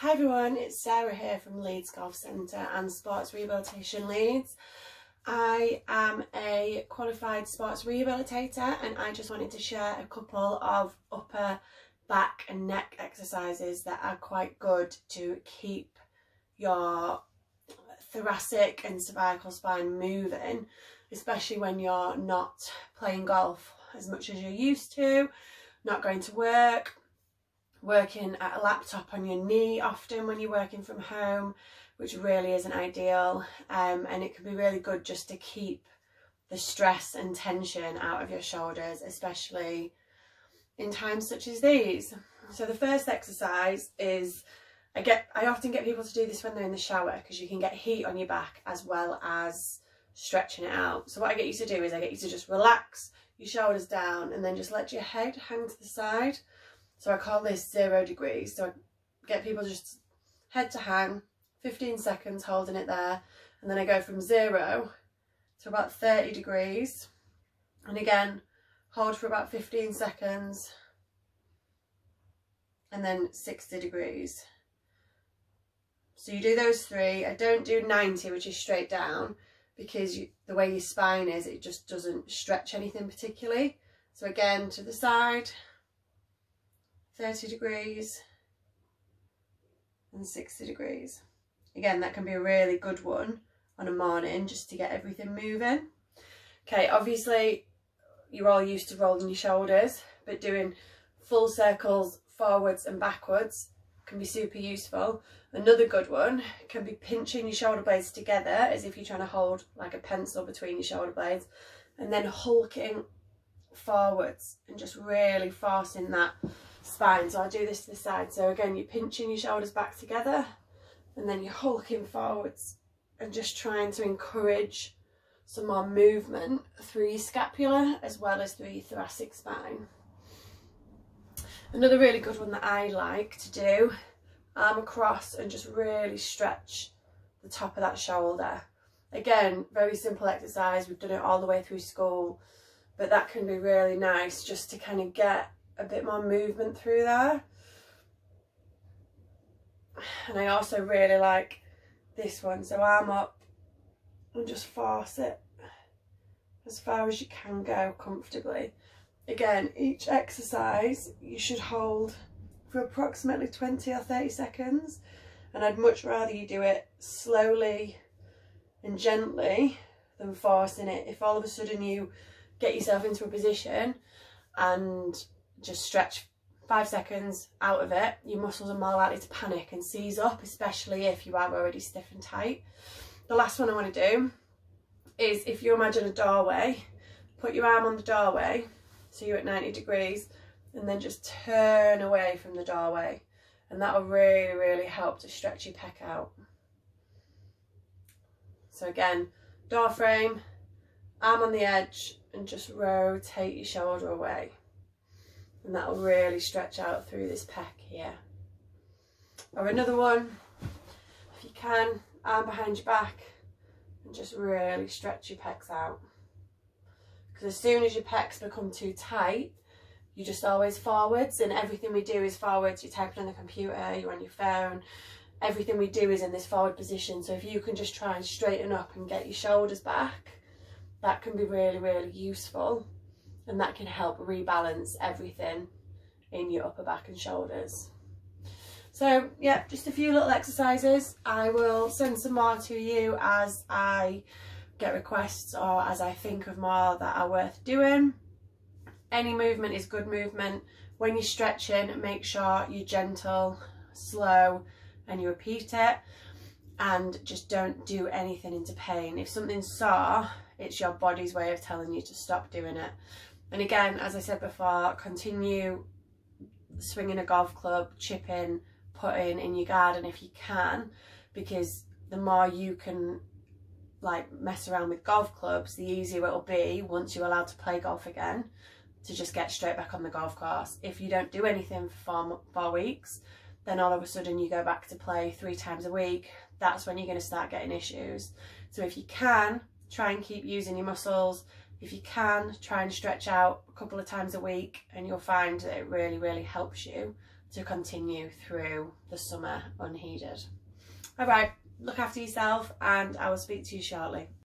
Hi everyone, it's Sarah here from Leeds Golf Centre and Sports Rehabilitation Leeds. I am a qualified sports rehabilitator and I just wanted to share a couple of upper back and neck exercises that are quite good to keep your thoracic and cervical spine moving, especially when you're not playing golf as much as you're used to, not going to work, working at a laptop on your knee often when you're working from home, which really isn't ideal, and it can be really good just to keep the stress and tension out of your shoulders, especially in times such as these. So the first exercise is, I often get people to do this when they're in the shower because you can get heat on your back as well as stretching it out. So what I get you to do is I get you to just relax your shoulders down and then just let your head hang to the side. So I call this 0 degrees. So I get people just head to hang, 15 seconds holding it there. And then I go from 0 to about 30 degrees. And again, hold for about 15 seconds. And then 60 degrees. So you do those three. I don't do 90, which is straight down, because the way your spine is, it just doesn't stretch anything particularly. So again, to the side, 30 degrees and 60 degrees. Again, that can be a really good one on a morning just to get everything moving. Okay, obviously you're all used to rolling your shoulders, but doing full circles forwards and backwards can be super useful. Another good one can be pinching your shoulder blades together as if you're trying to hold like a pencil between your shoulder blades, and then hulking forwards and just really forcing that spine. So I'll do this to the side. So again, you're pinching your shoulders back together and then you're hulking forwards and just trying to encourage some more movement through your scapula as well as through your thoracic spine. Another really good one that I like to do, arm across and just really stretch the top of that shoulder. Again, very simple exercise. We've done it all the way through school, but that can be really nice just to kind of get a bit more movement through there. And I also really like this one. So arm up and just force it as far as you can go comfortably. Again, each exercise you should hold for approximately 20 or 30 seconds, and I'd much rather you do it slowly and gently than forcing it. If all of a sudden you get yourself into a position and just stretch 5 seconds out of it, your muscles are more likely to panic and seize up, especially if you are already stiff and tight. The last one I want to do is, if you imagine a doorway, put your arm on the doorway so you're at 90 degrees and then just turn away from the doorway, and that will really help to stretch your pec out. So again, door frame, arm on the edge, and just rotate your shoulder away, and that will really stretch out through this pec here. Or another one, if you can, arm behind your back and just really stretch your pecs out, because as soon as your pecs become too tight, you're just always forwards, and everything we do is forwards. You're typing on the computer, you're on your phone, everything we do is in this forward position. So if you can just try and straighten up and get your shoulders back, that can be really useful, and that can help rebalance everything in your upper back and shoulders. So yeah, just a few little exercises. I will send some more to you as I get requests or as I think of more that are worth doing. Any movement is good movement. When you're stretching, make sure you're gentle, slow, and you repeat it, and just don't do anything into pain. If something's sore, it's your body's way of telling you to stop doing it. And again, as I said before, continue swinging a golf club, chipping, putting in your garden if you can, because the more you can like mess around with golf clubs, the easier it'll be once you're allowed to play golf again to just get straight back on the golf course. If you don't do anything for 4 weeks, then all of a sudden you go back to play 3 times a week. That's when you're going to start getting issues. So if you can, try and keep using your muscles. If you can, try and stretch out a couple of times a week, and you'll find that it really helps you to continue through the summer unheeded. All right, look after yourself and I will speak to you shortly.